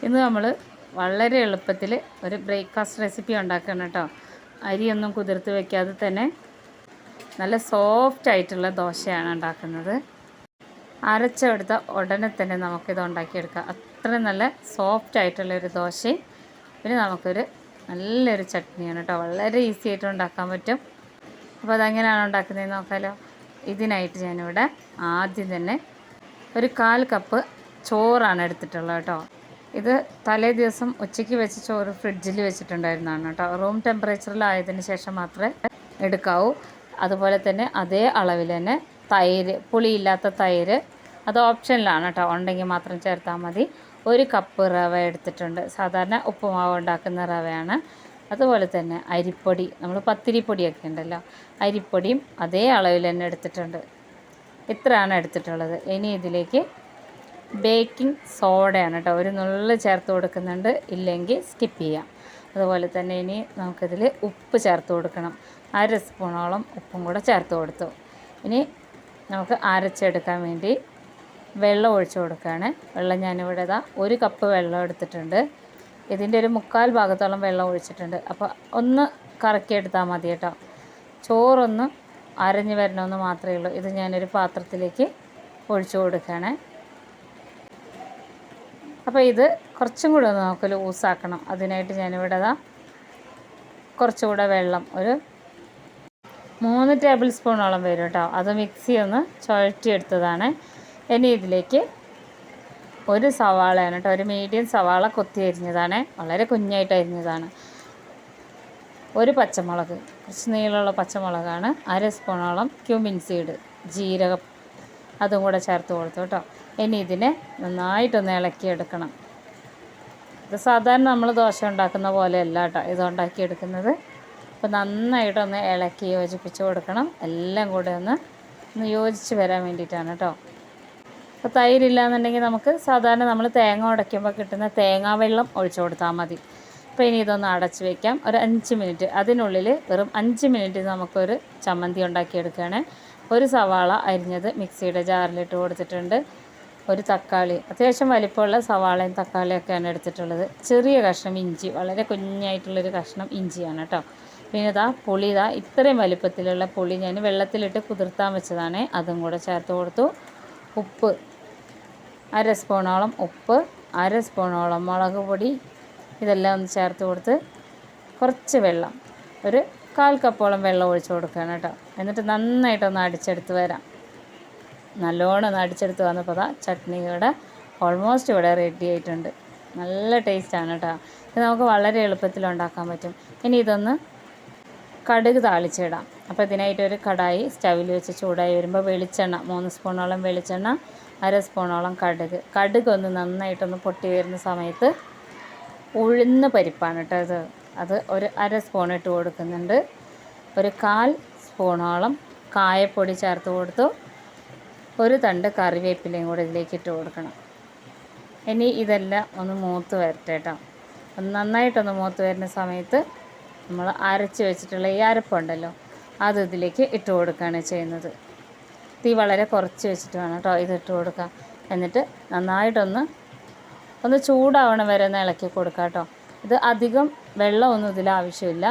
ഇന്ന് നമ്മൾ വളരെ എളുപ്പത്തിൽ ഒരു ബ്രേക്ക്ഫാസ്റ്റ് റെസിപ്പി ഉണ്ടാക്കണം കേട്ടോ. അരിയൊന്നും കുതിർത്ത് വയ്ക്കാതെ തന്നെ നല്ല സോഫ്റ്റ് ആയിട്ടുള്ള ദോശയാണ് ഉണ്ടാക്കുന്നത്. അരച്ചെടുത്ത ഉടനെ തന്നെ നമുക്കിത് ഉണ്ടാക്കിയെടുക്കാം. അത്ര നല്ല സോഫ്റ്റ് ആയിട്ടുള്ളൊരു ദോശയും പിന്നെ നമുക്കൊരു നല്ലൊരു ചട്നിയാണ് കേട്ടോ. വളരെ ഈസി ആയിട്ട് ഉണ്ടാക്കാൻ പറ്റും. അപ്പോൾ അതെങ്ങനെയാണ് ഉണ്ടാക്കുന്നതെന്ന് നോക്കാമല്ലോ. ഇതിനായിട്ട് ഞാനിവിടെ ആദ്യം തന്നെ ഒരു 1/4 കപ്പ് ചോറാണ് എടുത്തിട്ടുള്ളത് കേട്ടോ. ഇത് തലേ ദിവസം ഉച്ചയ്ക്ക് വെച്ച് ചോറ് ഫ്രിഡ്ജിൽ വെച്ചിട്ടുണ്ടായിരുന്നതാണ് കേട്ടോ. റൂം ടെമ്പറേച്ചറിലായതിന് ശേഷം മാത്രമേ എടുക്കാവൂ. അതുപോലെ തന്നെ അതേ അളവിൽ തന്നെ തൈര്, പുളിയില്ലാത്ത തൈര്, അത് ഓപ്ഷനിലാണ് കേട്ടോ, ഉണ്ടെങ്കിൽ മാത്രം ചേർത്താൽ മതി. 1 കപ്പ് റവ എടുത്തിട്ടുണ്ട്. സാധാരണ ഉപ്പുമാവ് ഉണ്ടാക്കുന്ന റവയാണ്. അതുപോലെ തന്നെ അരിപ്പൊടി, നമ്മൾ പത്തിരിപ്പൊടിയൊക്കെ ഉണ്ടല്ലോ, അരിപ്പൊടിയും അതേ അളവിൽ തന്നെ എടുത്തിട്ടുണ്ട്. ഇത്രയാണ് എടുത്തിട്ടുള്ളത്. ഇനി ഇതിലേക്ക് ബേക്കിംഗ് സോഡയാണ് കേട്ടോ, ഒരു നുള്ള് ചേർത്ത് കൊടുക്കുന്നുണ്ട്, ഇല്ലെങ്കിൽ സ്കിപ്പ് ചെയ്യാം. അതുപോലെ തന്നെ ഇനി നമുക്കിതിൽ ഉപ്പ് ചേർത്ത് കൊടുക്കണം. 1/2 സ്പൂണോളം ഉപ്പും കൂടെ ചേർത്ത് കൊടുത്തു. ഇനി നമുക്ക് അരച്ചെടുക്കാൻ വേണ്ടി വെള്ളം ഒഴിച്ച് കൊടുക്കുകയാണ്. വെള്ളം ഞാനിവിടെ 1 കപ്പ് വെള്ളം എടുത്തിട്ടുണ്ട്. ഇതിൻ്റെ ഒരു 1/4 ഭാഗത്തോളം വെള്ളം ഒഴിച്ചിട്ടുണ്ട്. അപ്പോൾ ഒന്ന് കറക്കിയെടുത്താൽ മതി കേട്ടോ. ചോറൊന്ന് അരഞ്ഞ് വരണമെന്ന് മാത്രമേ ഉള്ളൂ. ഇത് ഞാനൊരു പാത്രത്തിലേക്ക് ഒഴിച്ചു കൊടുക്കുകയാണ്. അപ്പോൾ ഇത് കുറച്ചും കൂടെ ഒന്ന് നമുക്ക് ലൂസാക്കണം. അതിനായിട്ട് ഞാനിവിടെ കുറച്ചുകൂടെ വെള്ളം, ഒരു 3 ടേബിൾ സ്പൂണോളം വരും കേട്ടോ. അത് മിക്സി ഒന്ന് ചുഴറ്റിയെടുത്തതാണ്. ഇനി ഇതിലേക്ക് ഒരു സവാളയാണ് കേട്ടോ, ഒരു മീഡിയം സവാള കൊത്തി അരിഞ്ഞതാണ്, വളരെ കുഞ്ഞായിട്ട് അരിഞ്ഞതാണ്. ഒരു പച്ചമുളക്, കുറച്ച് നീളമുള്ള പച്ചമുളകാണ്. 1/2 സ്പൂണോളം ക്യൂമിൻ സീഡ്, ജീരകം, അതും കൂടെ ചേർത്ത് കൊടുത്തു കേട്ടോ. ഇനി ഇതിനെ നന്നായിട്ടൊന്ന് ഇളക്കിയെടുക്കണം. ഇത് സാധാരണ നമ്മൾ ദോശ ഉണ്ടാക്കുന്ന പോലെയല്ല കേട്ടോ ഇത് ഉണ്ടാക്കിയെടുക്കുന്നത്. അപ്പോൾ നന്നായിട്ടൊന്ന് ഇളക്കി യോജിപ്പിച്ച് കൊടുക്കണം. എല്ലാം കൂടെ ഒന്ന് യോജിച്ച് വരാൻ വേണ്ടിയിട്ടാണ് കേട്ടോ. അപ്പോൾ തൈരില്ല എന്നുണ്ടെങ്കിൽ നമുക്ക് സാധാരണ നമ്മൾ തേങ്ങ ഉടയ്ക്കുമ്പോൾ കിട്ടുന്ന തേങ്ങാ വെള്ളം ഒഴിച്ചു കൊടുത്താൽ മതി. അപ്പോൾ ഇനി ഇതൊന്ന് അടച്ച് വയ്ക്കാം ഒരു 5 മിനിറ്റ്. അതിനുള്ളിൽ വെറും 5 മിനിറ്റ് നമുക്കൊരു ചമ്മന്തി ഉണ്ടാക്കിയെടുക്കുകയാണ്. ഒരു സവാള അരിഞ്ഞത് മിക്സിയുടെ ജാറിലിട്ട് കൊടുത്തിട്ടുണ്ട്. ഒരു തക്കാളി, അത്യാവശ്യം വലിപ്പമുള്ള സവാളയും തക്കാളിയൊക്കെയാണ് എടുത്തിട്ടുള്ളത്. ചെറിയ കഷ്ണം ഇഞ്ചി, വളരെ കുഞ്ഞായിട്ടുള്ളൊരു കഷ്ണം ഇഞ്ചിയാണ് കേട്ടോ. പിന്നെ പുളി, ഇത്രയും വലിപ്പത്തിലുള്ള പുളി ഞാൻ വെള്ളത്തിലിട്ട് കുതിർത്താൻ വെച്ചതാണ്, അതും കൂടെ ചേർത്ത് കൊടുത്തു. ഉപ്പ് 1/2 സ്പൂണോളം ഉപ്പ്, 1/2 സ്പൂണോളം മുളക് പൊടി, ഇതെല്ലാം ഒന്ന് ചേർത്ത് കൊടുത്ത് കുറച്ച് വെള്ളം, ഒരു 1/4 കപ്പോളം വെള്ളം ഒഴിച്ച് കൊടുക്കുകയാണ് കേട്ടോ. എന്നിട്ട് നന്നായിട്ടൊന്ന് അടിച്ചെടുത്ത് വരാം. നല്ലോണം ഒന്ന് അടിച്ചെടുത്ത് വന്നപ്പോൾ ചട്നി ഇവിടെ ഓൾമോസ്റ്റ് ഇവിടെ റെഡി ആയിട്ടുണ്ട്. നല്ല ടേസ്റ്റാണ് കേട്ടോ. ഇത് നമുക്ക് വളരെ എളുപ്പത്തിൽ ഉണ്ടാക്കാൻ പറ്റും. ഇനി ഇതൊന്ന് കടുക് താളിച്ചിടാം. അപ്പോൾ ഇതിനായിട്ട് ഒരു കടായി സ്റ്റൗവിൽ വെച്ച് ചൂടായി വരുമ്പോൾ വെളിച്ചെണ്ണ, 3 സ്പൂണോളം വെളിച്ചെണ്ണ, 1/2 സ്പൂണോളം കടുക് ഒന്ന് നന്നായിട്ടൊന്ന് പൊട്ടി വരുന്ന സമയത്ത് ഉഴുന്ന് പരിപ്പാണ് കേട്ടോ ഇത്, അത് ഒരു 1/2 സ്പൂൺ ഇട്ട് കൊടുക്കുന്നുണ്ട്. ഒരു 1/4 സ്പൂണോളം കായപ്പൊടി ചേർത്ത് കൊടുത്തു. ഒരു തണ്ട് കറിവേപ്പിലയും കൂടെ ഇതിലേക്ക് ഇട്ട് കൊടുക്കണം. ഇനി ഇതെല്ലാം ഒന്ന് മൂത്ത് വരട്ടെ കേട്ടോ. ഒന്ന് നന്നായിട്ടൊന്ന് മൂത്ത് വരുന്ന സമയത്ത് നമ്മൾ അരച്ച് വെച്ചിട്ടുള്ള ഈ അരപ്പുണ്ടല്ലോ, അത് ഇതിലേക്ക് ഇട്ട് കൊടുക്കുകയാണ് ചെയ്യുന്നത്. തീ വളരെ കുറച്ച് വെച്ചിട്ട് വേണം കേട്ടോ ഇത് ഇട്ട് കൊടുക്കാം. എന്നിട്ട് നന്നായിട്ടൊന്ന് ചൂടാവണ വരെ ഒന്ന് ഇളക്കി കൊടുക്കാം കേട്ടോ. ഇത് അധികം വെള്ളമൊന്നും ഇതിൽ ആവശ്യമില്ല.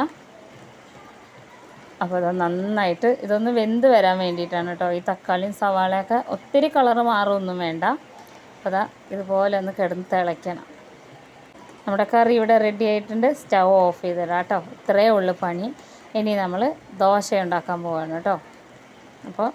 അപ്പോൾ അത് നന്നായിട്ട് ഇതൊന്ന് വെന്ത് വരാൻ വേണ്ടിയിട്ടാണ് കേട്ടോ. ഈ തക്കാളിയും സവാളയൊക്കെ ഒത്തിരി കളറ് മാറുമൊന്നും വേണ്ട. അപ്പോൾ ഇതുപോലെ ഒന്ന് കിടന്ന് തിളയ്ക്കണം. നമ്മുടെ കറി ഇവിടെ റെഡി ആയിട്ടുണ്ട്. സ്റ്റൗ ഓഫ് ചെയ്തിടാം കേട്ടോ. ഇത്രയേ ഉള്ളൂ പണി. ഇനി നമ്മൾ ദോശ ഉണ്ടാക്കാൻ പോവാണ് കേട്ടോ. അപ്പോൾ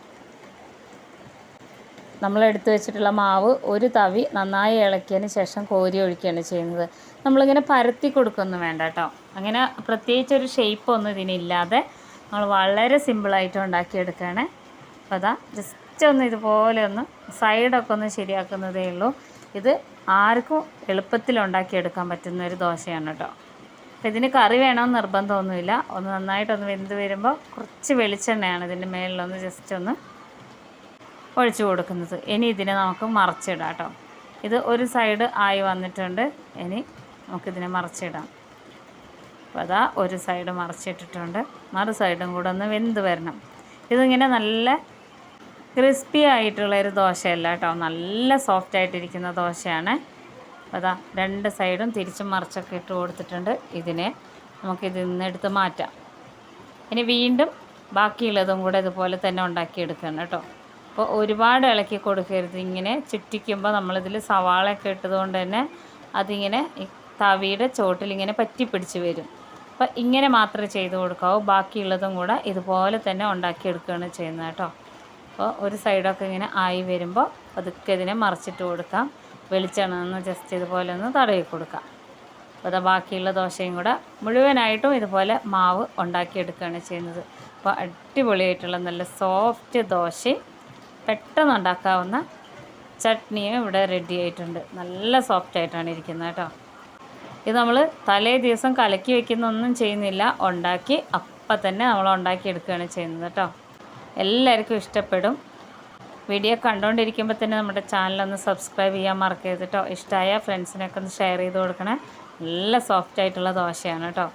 നമ്മൾ എടുത്തു വെച്ചിട്ടുള്ള മാവ് ഒരു തവി നന്നായി ഇളക്കിയതിന് ശേഷം കോരി ഒഴിക്കുകയാണ് ചെയ്യുന്നത്. നമ്മളിങ്ങനെ പരത്തി കൊടുക്കൊന്നും വേണ്ട കേട്ടോ. അങ്ങനെ പ്രത്യേകിച്ചൊരു ഷേപ്പൊന്നും ഇതിനില്ലാതെ നമ്മൾ വളരെ സിമ്പിളായിട്ട് ഉണ്ടാക്കിയെടുക്കുകയാണ്. അപ്പോൾ ജസ്റ്റ് ഒന്ന് ഇതുപോലെ ഒന്ന് സൈഡൊക്കെ ഒന്ന് ശരിയാക്കുന്നതേ ഉള്ളൂ. ഇത് ആർക്കും എളുപ്പത്തിൽ ഉണ്ടാക്കിയെടുക്കാൻ പറ്റുന്ന ഒരു ദോശയാണ് കേട്ടോ. അപ്പോൾ ഇതിന് കറി വേണമെന്ന് നിർബന്ധമൊന്നുമില്ല. ഒന്ന് നന്നായിട്ടൊന്ന് വെന്ത് വരുമ്പോൾ കുറച്ച് വെളിച്ചെണ്ണയാണ് ഇതിൻ്റെ മേളിലൊന്ന് ജസ്റ്റ് ഒന്ന് ഒഴിച്ച് കൊടുക്കുന്നത്. ഇനി ഇതിനെ നമുക്ക് മറിച്ചിടാം കേട്ടോ. ഇത് ഒരു സൈഡ് ആയി വന്നിട്ടുണ്ട്. ഇനി നമുക്കിതിനെ മറിച്ചിടാം. അപ്പോൾ ഒരു സൈഡ് മറിച്ചിട്ടിട്ടുണ്ട്. മറു സൈഡും കൂടെ ഒന്ന് വെന്ത് വരണം. ഇതിങ്ങനെ നല്ല ക്രിസ്പി ആയിട്ടുള്ളൊരു ദോശയല്ല കേട്ടോ, നല്ല സോഫ്റ്റ് ആയിട്ടിരിക്കുന്ന ദോശയാണ്. അതാ 2 സൈഡും തിരിച്ചും മറിച്ചൊക്കെ ഇട്ട് കൊടുത്തിട്ടുണ്ട്. ഇതിനെ നമുക്കിതിൽ നിന്ന് എടുത്ത് മാറ്റാം. ഇനി വീണ്ടും ബാക്കിയുള്ളതും കൂടെ ഇതുപോലെ തന്നെ ഉണ്ടാക്കിയെടുക്കണം കേട്ടോ. അപ്പോൾ ഒരുപാട് ഇളക്കി കൊടുക്കരുത്. ഇങ്ങനെ ചുറ്റിക്കുമ്പോൾ നമ്മളിതിൽ സവാളയൊക്കെ ഇട്ടതുകൊണ്ട് തന്നെ അതിങ്ങനെ തവിയുടെ ചോട്ടിലിങ്ങനെ പറ്റിപ്പിടിച്ച് വരും. അപ്പോൾ ഇങ്ങനെ മാത്രമേ ചെയ്ത് കൊടുക്കാവൂ. ബാക്കിയുള്ളതും കൂടെ ഇതുപോലെ തന്നെ ഉണ്ടാക്കിയെടുക്കുകയാണ് ചെയ്യുന്നത് കേട്ടോ. അപ്പോൾ ഒരു സൈഡൊക്കെ ഇങ്ങനെ ആയി വരുമ്പോൾ പതുക്കെ ഇതിനെ മറിച്ചിട്ട് കൊടുക്കാം. വെളിച്ചെണ്ണ ഒന്ന് ജസ്റ്റ് ഇതുപോലെ ഒന്ന് തടവി കൊടുക്കാം. അപ്പോൾ അത് ബാക്കിയുള്ള ദോശയും കൂടെ മുഴുവനായിട്ടും ഇതുപോലെ മാവ് ഉണ്ടാക്കിയെടുക്കുകയാണ് ചെയ്യുന്നത്. അപ്പോൾ അടിപൊളിയായിട്ടുള്ള നല്ല സോഫ്റ്റ് ദോശയും പെട്ടെന്ന് ഉണ്ടാക്കാവുന്ന ചട്നിയും ഇവിടെ റെഡി ആയിട്ടുണ്ട്. നല്ല സോഫ്റ്റായിട്ടാണ് ഇരിക്കുന്നത് കേട്ടോ. ഇത് നമ്മൾ തലേ ദിവസം കലക്കി വെക്കുന്നൊന്നും ചെയ്യുന്നില്ല, ഉണ്ടാക്കി അപ്പം തന്നെ നമ്മൾ ഉണ്ടാക്കിയെടുക്കുകയാണ് ചെയ്യുന്നത് കേട്ടോ. എല്ലാവർക്കും ഇഷ്ടപ്പെടും. വീഡിയോ കണ്ടുകൊണ്ടിരിക്കുമ്പോൾ തന്നെ നമ്മുടെ ചാനലൊന്ന് സബ്സ്ക്രൈബ് ചെയ്യാൻ മറക്കരുത് കേട്ടോ. ഇഷ്ടമായ ഫ്രണ്ട്സിനൊക്കെ ഒന്ന് ഷെയർ ചെയ്ത് കൊടുക്കണേ. നല്ല സോഫ്റ്റായിട്ടുള്ള ദോശയാണ് കേട്ടോ.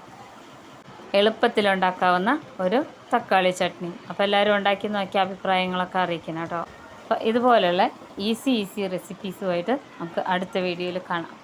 എളുപ്പത്തിലുണ്ടാക്കാവുന്ന ഒരു തക്കാളി ചട്നി. അപ്പോൾ എല്ലാവരും ഉണ്ടാക്കി നോക്കി അഭിപ്രായങ്ങളൊക്കെ അറിയിക്കണം കേട്ടോ. അപ്പോൾ ഇതുപോലെയുള്ള ഈസി റെസിപ്പീസുമായിട്ട് നമുക്ക് അടുത്ത വീഡിയോയിൽ കാണാം.